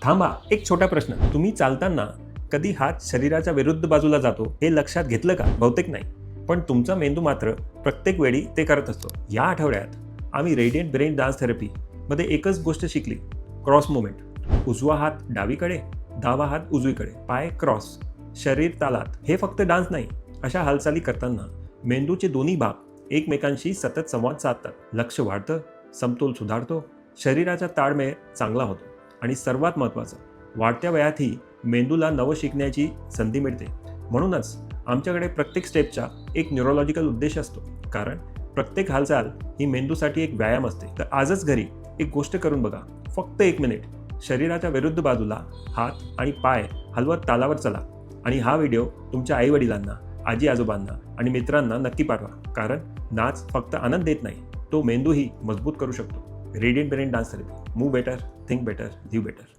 थांबा, एक छोटा प्रश्न. तुम्ही चालताना कधी हात शरीराच्या विरुद्ध बाजूला जातो हे लक्षात घेतलं का? बहुतेक नाही. पण तुमचा मेंदू मात्र प्रत्येक वेळी ते करत असतो. या आठवड्यात आम्ही रेडियंट ब्रेन डान्स थेरपी मध्ये एकच गोष्ट शिकली, क्रॉस मुवमेंट. उजवा हात डावीकडे, डावा हात उजवीकडे, पाय क्रॉस, शरीर तालात. हे फक्त डान्स नाही. अशा हालचाली करताना मेंदूचे दोन्ही भाग एकमेकांशी सतत संवाद साधतात. लक्ष वाढतं, समतोल सुधारतो, शरीराचा ताळमेळ चांगला होतो आणि सर्वात महत्त्वाचं, वाढत्या वयातही मेंदूला नवं शिकण्याची संधी मिळते. म्हणूनच आमच्याकडे प्रत्येक स्टेपचा एक न्यूरोलॉजिकल उद्देश असतो, कारण प्रत्येक हालचाल ही मेंदूसाठी एक व्यायाम असते. तर आजच घरी एक गोष्ट करून बघा. फक्त 1 मिनिट शरीराच्या विरुद्ध बाजूला हात आणि पाय हलवत तालावर चला. आणि हा व्हिडिओ तुमच्या आईवडिलांना, आजी आजोबांना आणि मित्रांना नक्की पाठवा, कारण नाच फक्त आनंद देत नाही, तो मेंदूही मजबूत करू शकतो. Radiant brain dance therapy. Move better, think better, live better.